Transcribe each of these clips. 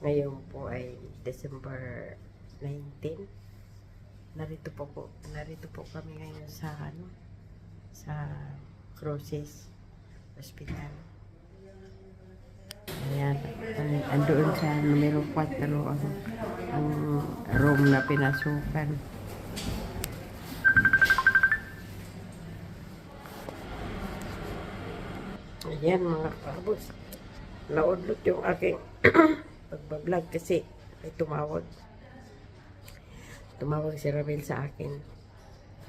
Ngayon po ay December 19. Narito po kami ngayon sa sa Cruces Hospital. Ayan, andoon sa numero 4 ang room na pinasukan. Ayan mga kabos, naudlot yung aking pagbablog kasi ay tumawag si Ramil sa akin.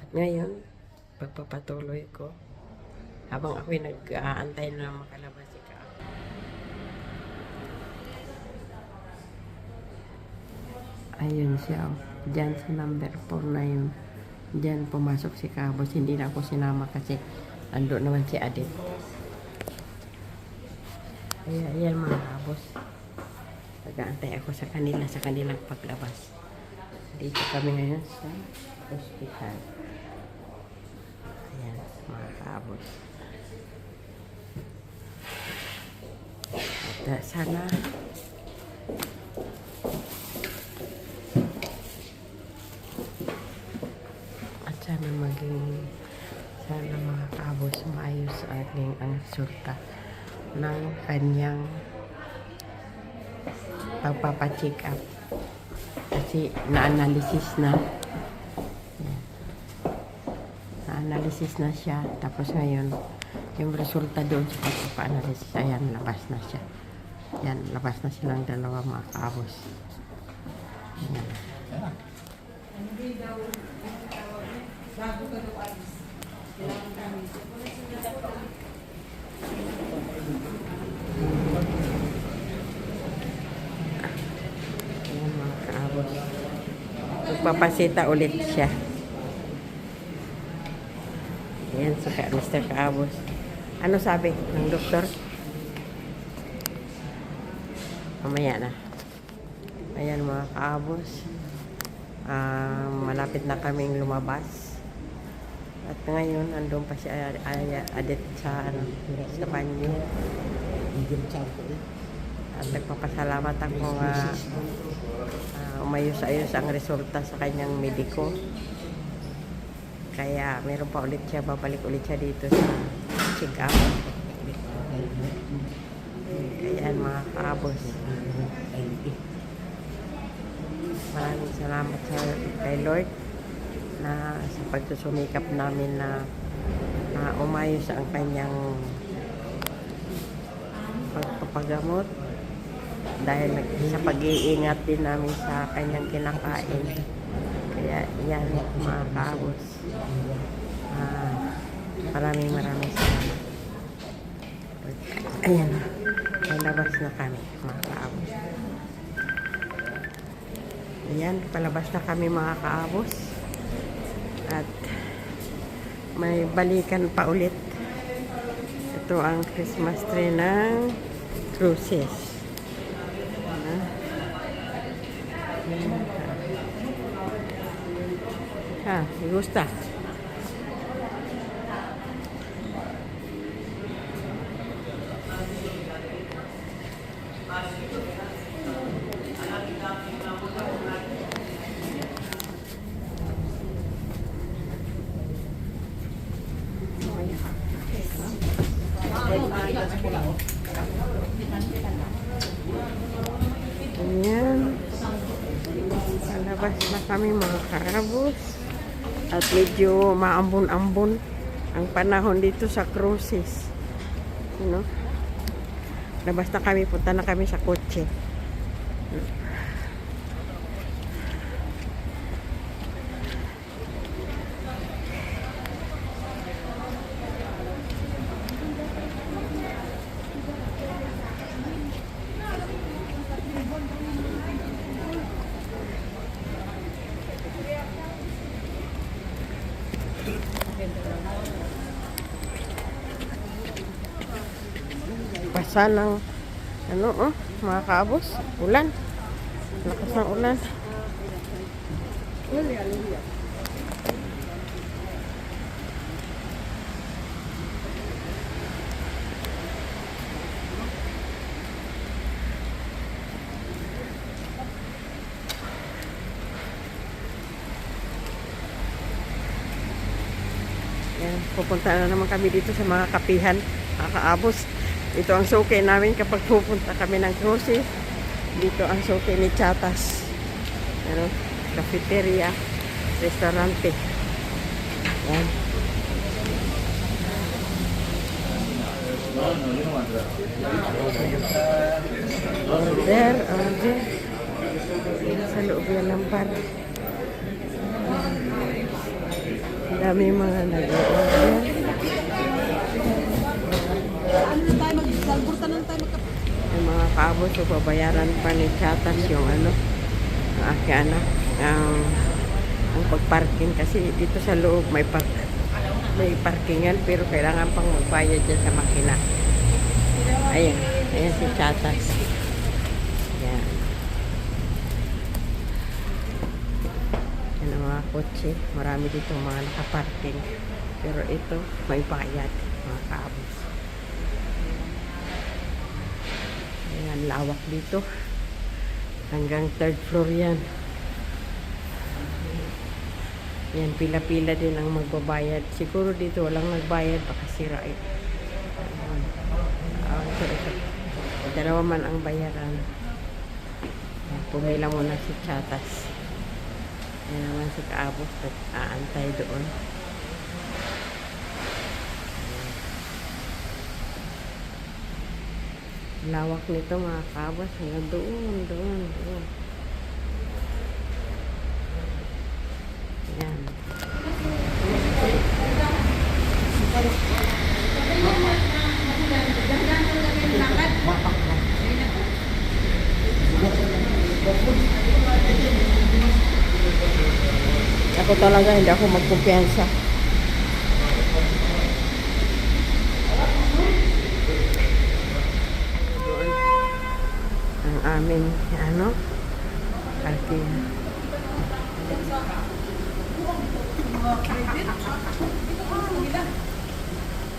At ngayon, pagpapatuloy ko habang ako'y nag-aantay na makalabas si Ka. Ayun siya, dyan sa number 4 na yun. Dyan pumasok si Kabos, hindi na ako sinama kasi ando naman si Adit. Kaya ayan mga Kabos, nag-aantay ako sa kanila, sa kanilang paglabas. Dito kami ngayon sa hospital. Ayan mga Kabos. At sana sana mga Kabos maayos ang resulta ng kanyang pagpapacheck up kasi na-analysis na siya, tapos ngayon yung resulta doon sa pagpapa-analysis, ayan, labas na siya. Yan, labas na silang dalawa mga Kabos. Ayan. Ayan mga Kabos, magpapasita ulit siya. Ayan si Mr. Kabos. Ano sabi ng doktor? Mamaya na. Ayan mga Kabos, malapit na kaming lumabas. At ngayon, andun pa si Adit sa banyo. At nagpapasalamat ako nga umayos-ayos ang resulta sa kanyang mediko. Kaya meron pa ulit siya, babalik ulit siya dito sa check-up. Kaya mga Kabos, maraming salamat kay Lord na sa pagsusumikap namin na umayos ang kanyang pagpapagamot dahil sa pag-iingat din namin sa kanyang kinakain. Kaya yan mga Kabos, maraming salamat. Ayan, palabas na kami mga Kabos. Ayan, palabas na kami mga Kabos. At may balikan pa ulit. Ito ang Christmas tree ng Cruces. Me gusta. Ayan, palabas na kami mga Kabos. At medyo maambon-ambon ang panahon dito sa Cruces. Labas na kami, punta na kami sa kotse. Pasa ng mga Kabos, ulan. Lakas ng ulan. Ayan, pupunta na naman kami dito sa mga kapihan, mga kaabos. Ito ang suki namin kapag pupunta kami ng cruises. Dito ang suki ni Chatas. Ano, cafeteria, restaurante. Ayan. Order. Sa loob yan ng bar. Ang dami mga nag-order. Yung mga kaabos, so babayaran pa ni Chatas yung ano, ang aking anak, ang pagparking kasi dito sa loob may parkingan pero kailangan pang magbayad dyan sa makina. Ayan, ayan si Chatas. Ayan. Yan ang mga kotse. Marami dito mga nakaparking. Pero ito, may bayad, mga kaabos. Ayan, lawak dito. Hanggang 3rd floor yan. Yan, pila-pila din ang magbabayad. Siguro dito walang nagbayad, baka sira eh. Ito. Dalawa man ang bayaran. Yan, pumila muna si Chatas. Yan naman si Kaabos, aantay doon. Lawak nito mga Kaabos, hanggang doon. Yan. Ako talaga hindi ako magkumpiyansa. Doon ang aming parking.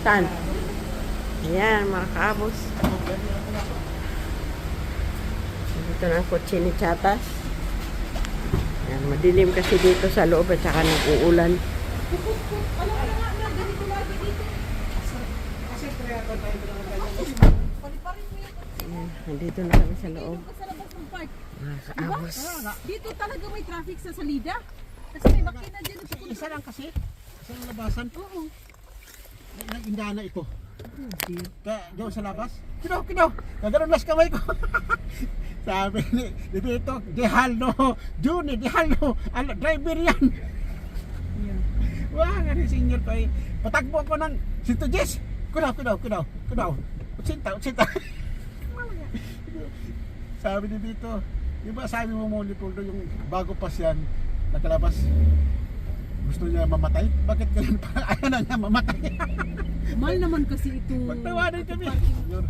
Saan? Ayan, mga kaabos. Dito na ang kotse ni Chatas. Ayan, madilim kasi dito sa loob at saka nag-uulan. Ayan, nandito na kami sa loob. Mga kaabos. Dito talaga may traffic sa salida. Kasi may makina dyan. Isa lang kasi. Sa labasan. Oo. Nag-indana ito. Kaya doon sa labas. Kinaw. Gaganon las kamay ko. Sabi ni Dito, Dehalno. Juni, Dehalno. Driver yan. Wah, nga rin senior ko eh. Patagbo ako ng Sinto Jess. Kunaw. Utsinta. Sabi ni dito, di ba sabi mo mo ni Puldo yung bago pas yan, nakalabas, gusto niya mamatay? Bakit ganun pa? Ayaw na niya mamatay. Mahal naman kasi ito. Magtawanan kami. Senior.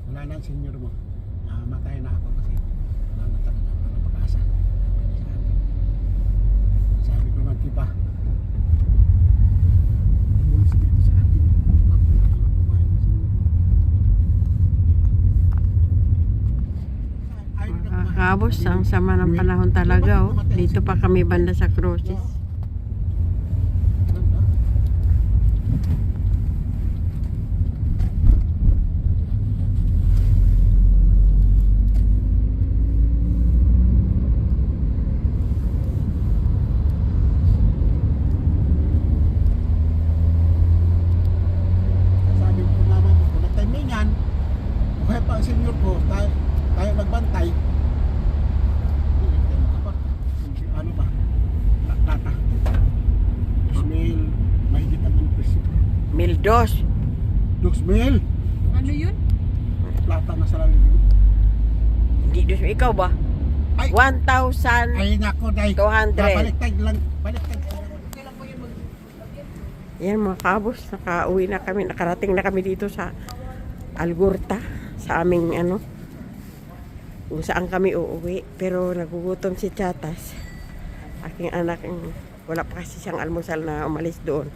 Wala na ang senior mo. Mamatay na ako kasi wala na talaga ako ng pag-asa. Sabi ko magkipa. Umulis dito sa atin. Kabos, ang sama ng panahon talaga, oh. Dito pa kami banda sa cruises. Sabi ko naman, kung nag-time yan, buhay pa ang senior ko, tayo magbantay. Ano ba? Tata. Ismail, mahigit ang presyo. 1,200. Ismail, Ano yun? plata na sa lalibig. Hindi dos ikaw ba? Ay, 1,200. ay nako, day. 200. Baliktad lang. Baliktad. Yan mga kabos, nakauwi na kami, nakarating na kami dito sa Algurta, sa aming kung saan kami uuwi. Pero nagugutom si Chatas, aking anak, wala pa kasi siyang almusal na umalis doon.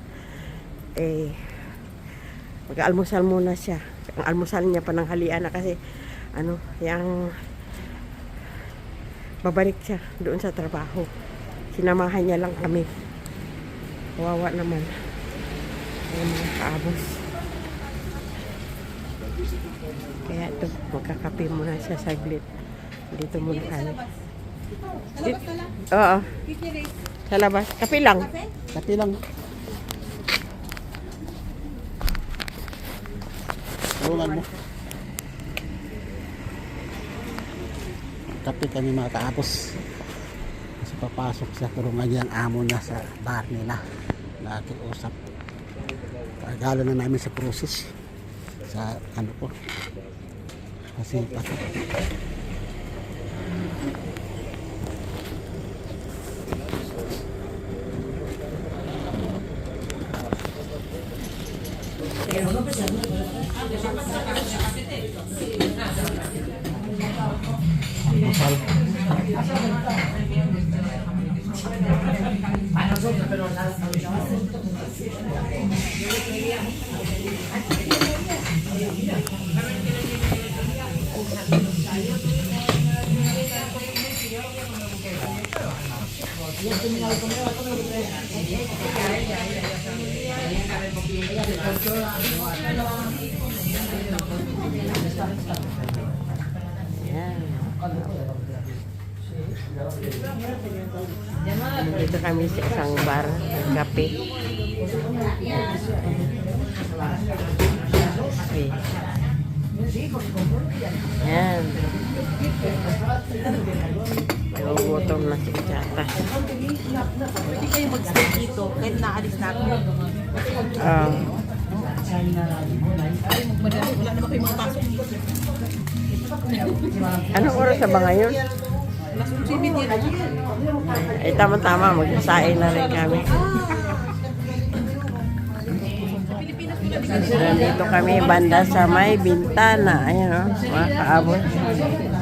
Mag-almusal muna siya. Ang almusal niya pananghalian na kasi yung babalik siya doon sa trabaho. Sinamahan niya lang kami. Kawawa naman. Ayan mga kaabos. Kaya ito, magkakape muna siya saglit. Dito muna kami. Oo. Sa labas. Kape lang. Kape lang. Tulungan mo. Kape kami mga kaapos. Kasi papasok sa tulungan niya ang amo na sa bar nila. Nakiusap. Pagalo na namin sa process. Sa ano po. Kasi pasok. Dito kami sa isang bar, kape. Okay. Yan. Nagugutom na si Chata. Pwede kayo mag-stay dito kahit naalis na ako. Wala naman kayo makapasok dito. Anong oras na ba ngayon? Alas 11:30. Ay, tama-tama. Magsasain na rin kami. Nandito kami banda sa may bintana. Ayan o, mga kaabot.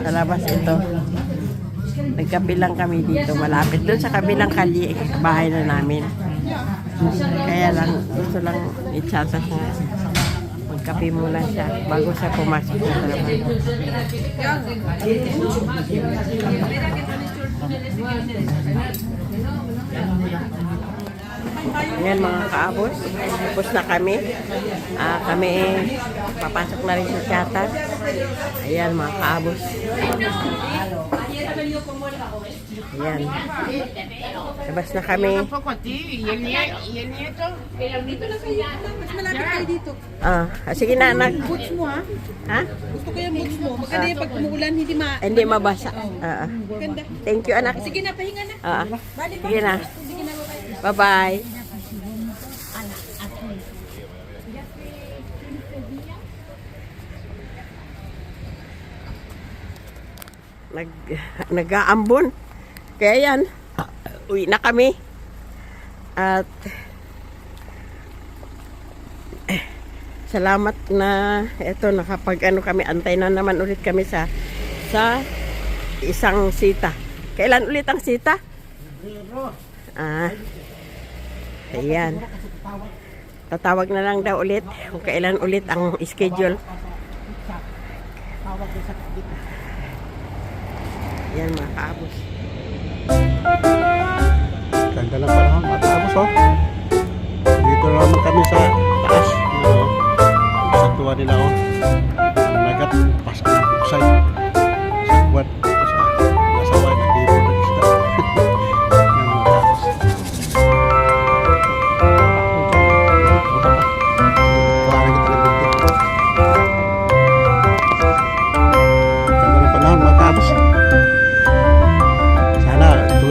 Sa labas ito. Nagkape lang kami dito. Malapit doon sa kabilang kali. Bahay na namin. Kaya lang, gusto lang i-chata siya. Magkape muna siya bago siya pumasok sa trabaho. Ayan mga kaabos, tapos na kami. Kami papasok na rin sa Chata. Ayan mga kaabos. Ayan. Labas na kami. Dito lang kayo. Mas malapit kayo dito. Sige na anak. Boots mo ha. Ha? Gusto ko yung boots mo. Maganda yung pag umuulan, hindi Hindi mabasa. Maganda. Thank you anak. Sige na, pahinga na. Sige na. Sige na, bye-bye. Bye-bye. Nag-aambon. Kaya yan, uwi na kami. At salamat na eto nakapag-ano kami, antay na naman ulit kami sa isang sita. Kailan ulit ang sita? Ayan. Tatawag na lang daw ulit kung kailan ulit ang schedule. Yan mga kaabos. Ganda lang panahon, mga kaabos oh. Dito naman kami sa taas. Sa tuwa nila oh. Ang nagat, pasok ng buksay. Sa kuwan. Nasaway, nag-ipo ng isda. Yan mga kaabos. Parang kita nabunti. Ganda lang panahon, mga kaabos.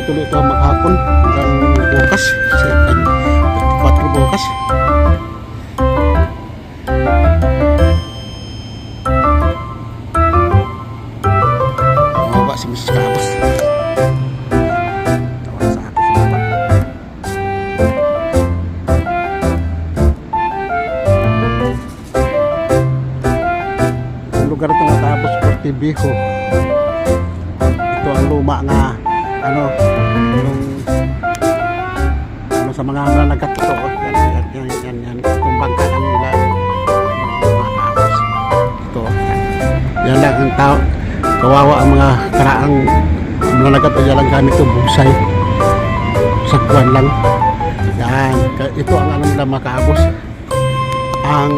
Tuloy ito maghapon hanggang bukas kasi 4 bukas mababa si Mrs. Kabas tawag sa akin sa baba ang lugar ito nga Kabas Portibijo. Ito ang luma nga ano sa mga nanagat ito yan itong bangka ng nila mga kaabos ito yan lang ang tao kawawa ang mga karaang nanagat yan lang gamit ito busay sa kuwan lang Yan, ito ang ano nila mga kaabos. Ang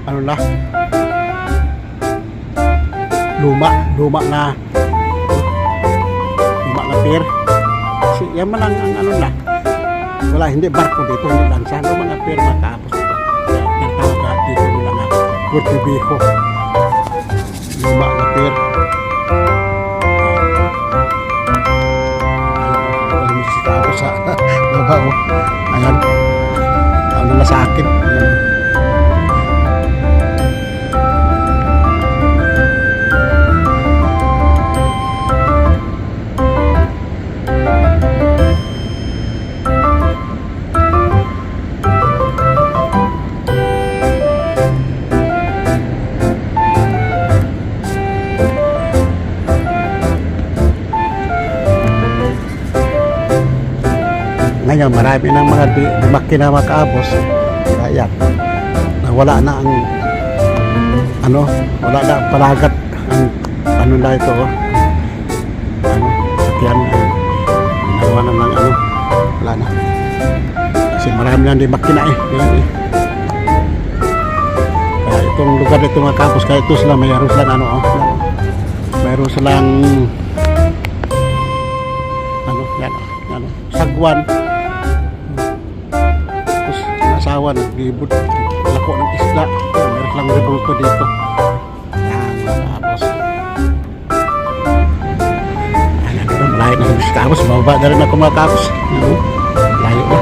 ano na luma na pier. Kasi yan man ang ano na. Wala, hindi barko dito, hindi lansa. Luma na pier mga kaabos. Kaya tinatawag dito nila na Puerto Viejo. Luma na pier. Sa baba mo. Ayan. Ano na sa akin. Ayan. Ngayon, marami ng mga makina mga kaabos. Kaya na wala na ang ano, wala na ang palagat ang ano na ito ano, sakyan ginawa na ng ano, wala na kasi marami na di makina yan, kaya itong lugar dito mga kaabos, kaya ito sila mayroon silang ano, mayroon silang ano, yan, ano, sagwan. Asawa naglibot lako ng isda. Meron lang rebulto dito. Yan mga kaabos. Ayan ito, malayo na sa kaabos. Mababa na rin ako mga kaabos. Layo na.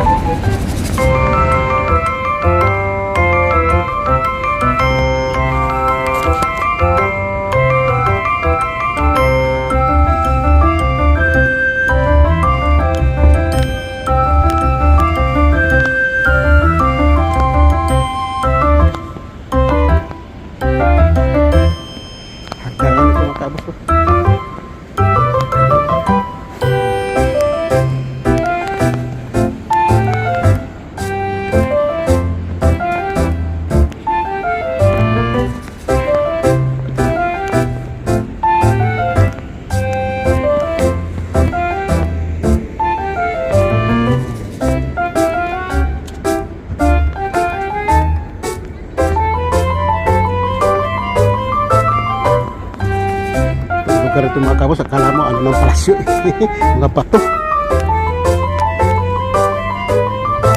Lugar itu mga kabos, akala mo ano ng palasyo mga bato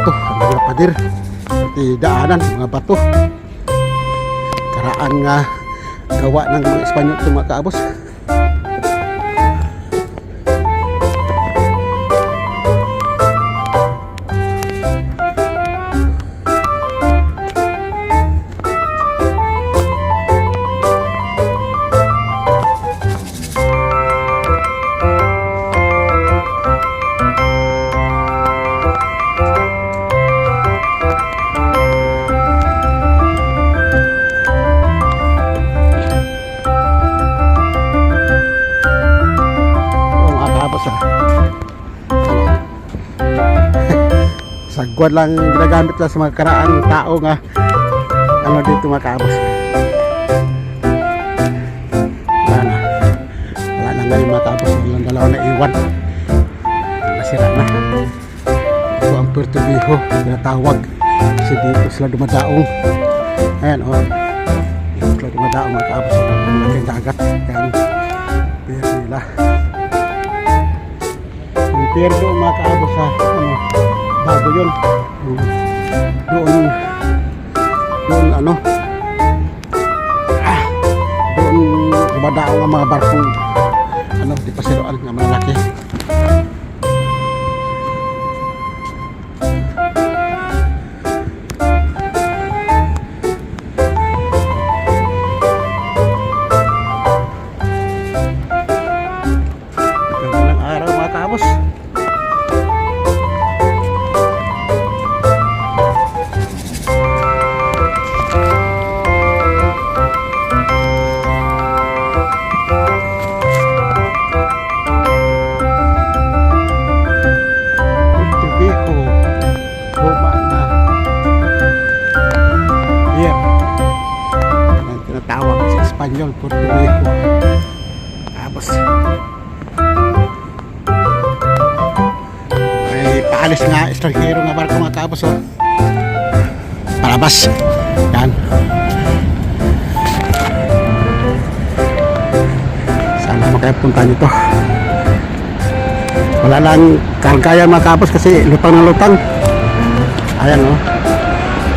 ang mga pader di daanan, mga bato karaan nga gawa ng mga Espanyol itu mga kabos. Sagwan lang ginagamit lang sa mga karaang tao nga ano dito mga kaabos. Wala na ngayon mga kaabos, yung dalawa na iwan nasira na. Ito ang Puerto Viejo tinatawag kasi dito sila dumadaong. Ayan o, dito sila dumadaong mga kaabos sa malaking dagat. Ayan pier nila, yung pier doon mga kaabos sa ano bago yun doon ano doon dumadaong ang mga barkong ano di pasiroan nga malalaki. Magandang araw mga kaabos. Tinatawag sa Espanyol Puerto Viejo. Tapos may paalis nga estranghero nga barko mga kaabos oh. Palabas. Yan. Sana makapunta nito. Wala lang kargayan mga kaabos kasi lutang na lutang. Ayan oh.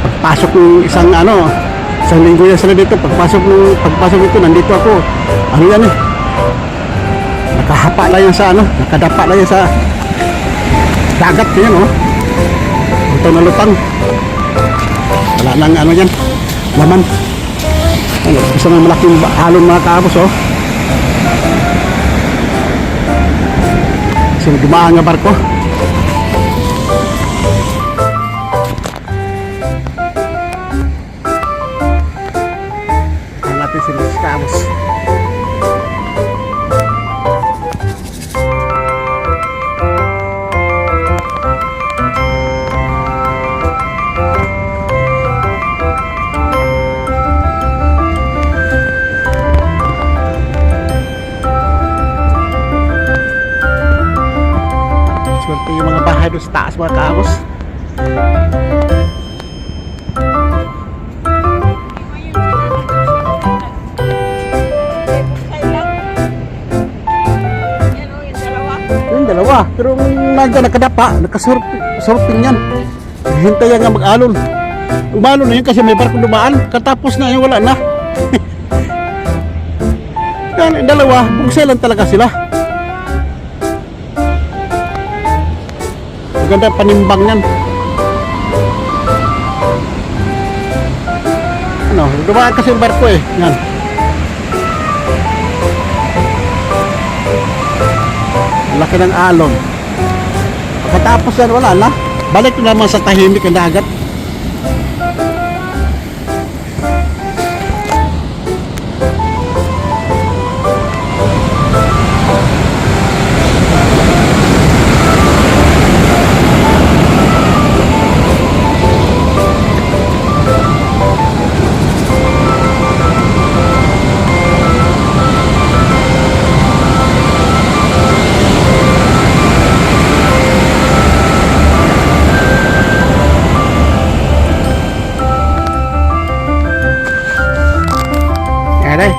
Pagpasok ng isang isang linggo yan sila dito. Pagpasok dito nandito ako. Ano yan eh. Nakahapa lang yan sa nakadapa lang yan sa dagat yan oh. Lutang na lutang. Wala lang yan. Laman. Isang malaking halon mga kaabos oh. Sino dumaan nga barko. Tingnan natin si Los Cabos. Swerte yung mga bahay doon sa taas mga kaabos. Yung dalawa. Pero nandiyan nakadapa, nakasurfing yan. Hintay yan nga mag-alon. Umalon na yun kasi may barko dumaan. Katapos na yun, wala na. Yan, yung dalawa, bugsay lang talaga sila. Maganda panimbang yan. Dumaan kasi yung barko eh. Yan. Laki ng alon. Pagkatapos yan, wala na. Balik na naman sa tahimik ang dagat. Đây.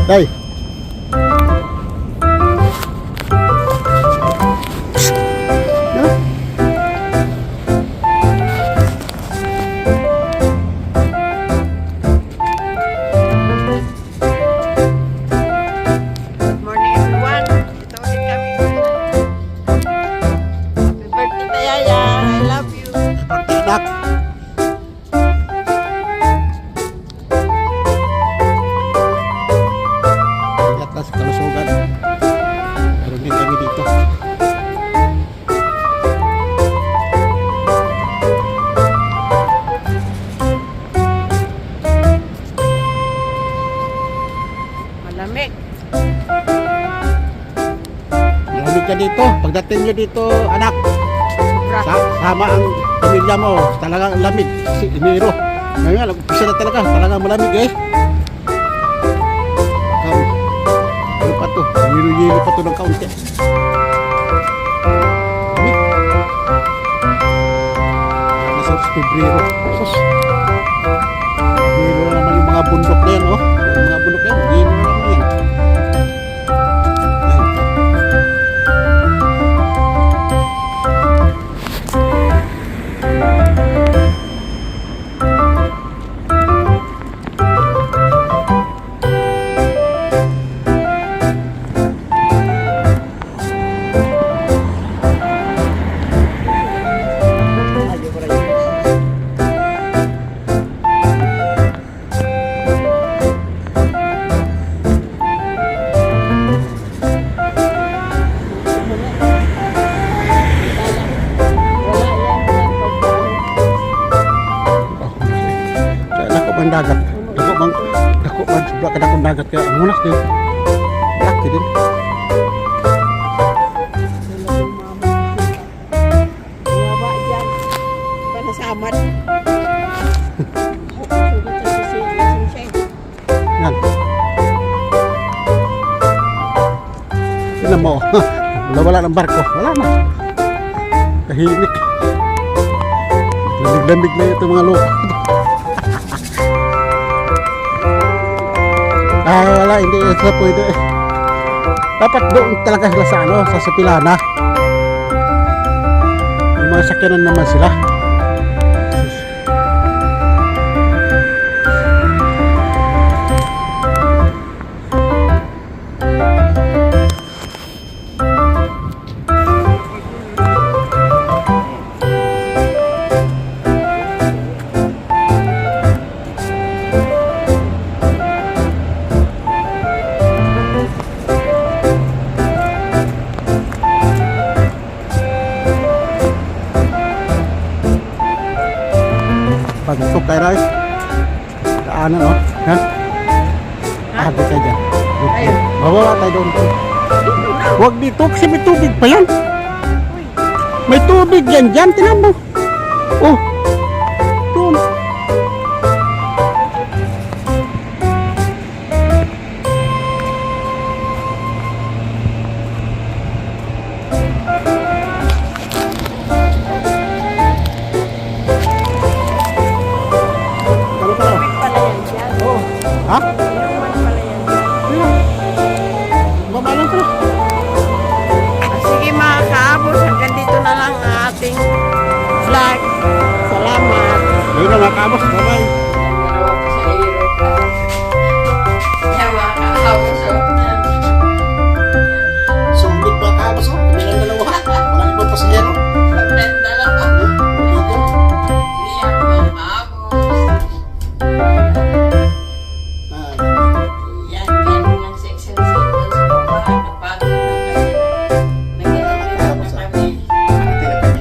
Đây. Good morning everyone. Ito ulit kami. Happy birthday Yaya. I love you. Nak. Atas kalusugan. Meron din kami dito. Malamig. Malamig ka dito. Pagdating nyo dito, anak, Sobra. sama ang pamilya mo. Talagang lamig. Si Emiro. Ngayon, nag-umpisa na talaga malamig eh. Ano pa to? Yelo-yelo pa to ng kaunti. Lamig. Nasa Pebrero. Sus. Yelo na naman yung mga bundok na yan, oh. Yung mga bundok na yan, yelo na naman yan. Ayan. Ang dagat. Dako man sobra ka dakong dagat kaya munas din. Laki din. Bumaba dyan. Para sa amat. Sugat sa sisi. Yan. Tingnan mo. wala ng barko. Wala na. Tahimik. Lamig-lamig na ito mga loko. Wala, hindi sila pwede. Dapat doon talaga sila sa ano, sa Sapilana. May mga sakyanan naman sila. Pagtok tayo guys. Daanan oh. Ha? Abi tayo dyan. Ayun. Bababa tayo doon. Huwag dito kasi may tubig pa yan. May tubig yan dyan. Tinan mo. Oh. Doon. Ano pa? Pala yan dyan. Oh. Ha? Inuman pala yan dyan. Baba lang sila. Sige mga kaabos, hanggang dito na lang ang ating vlog. Salamat. Ayun na mga kabos. Bye-bye. Sumbit mga kabos oh. Bilang dalawa. Walang ibang pasahero.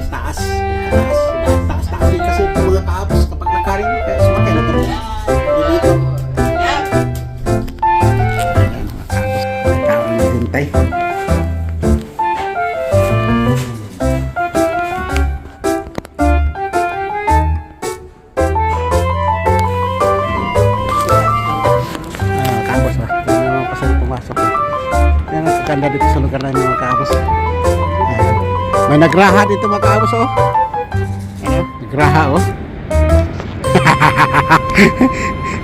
Taas. Taas din kasi itong mga kabos kapag nakarin kaya sumakay na kami. Dito. Tao na hintay. Kabos ba? Yung mga pasahero pumasok. Yan ang ganda dito sa lugar namin mga kabos. Ayan. May nagraha dito mga kabos oh. Ano? Nagraha oh.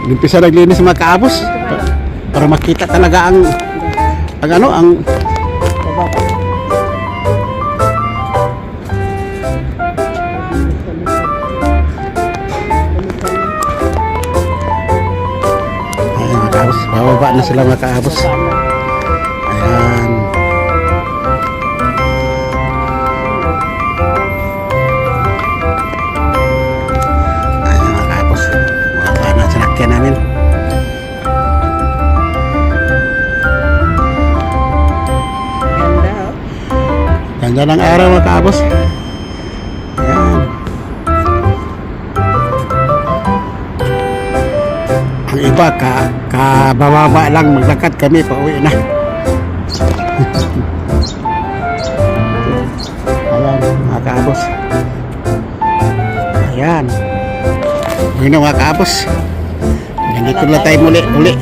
Umpisa naglinis mga kabos. Para makita talaga ang ano ang Ayan mga kabos. Bababa na sila mga kabos. Ayan. Ayan mga kabos. Bababa na sinakyan namin. Ganda oh. Ganda ng araw mga kabos. Ayan. Ang iba kabababa lang maglakad kami pauwi na. Ayan mga kabos. Ayan. Yun na mga kabos. Nandito na tayo muli.